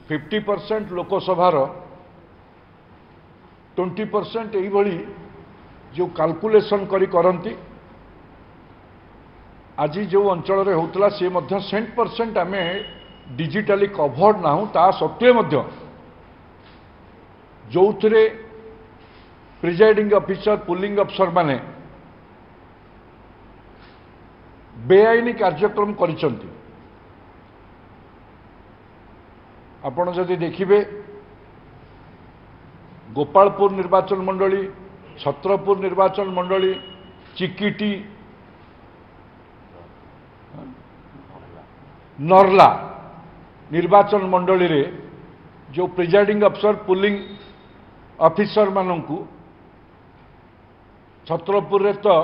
50% लोकसभार 20% यही जो कैलकुलेशन करती आज जो अंचल होता सी 100% आम डिजिटली कवर्ड ना ता सत्वे जो थे प्रिजाइडिंग ऑफिसर पुलिंग अफसर माने बेआईनी कार्यक्रम करिसंती। आपण जदि देखिबे गोपालपुर निर्वाचन मंडली, छत्रपुर निर्वाचन मंडली, चिकिटी, नरला निर्वाचन मंडली रे जो प्रिजाइडिंग अफसर पुलिंग ऑफिसर मानू छत्रपुर रे तो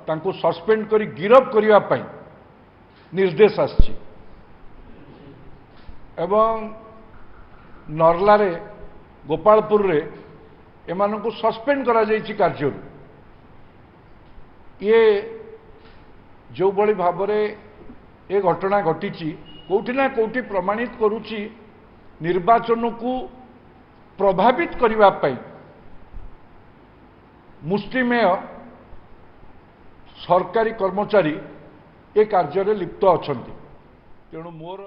तांको सस्पेंड करी गिरफ करने निर्देश आछि एवं नरला रे गोपालपुर रे एमानंको सस्पेंड करा जायछि कार्य ये जो बड़ी भाव ये घटना घटी कोठी ना कोठी प्रमाणित करुछि निर्वाचन को प्रभावित करने मुष्टिमेय सरकारी कर्मचारी ए कार्य लिप्त अच्छा तेणु मोर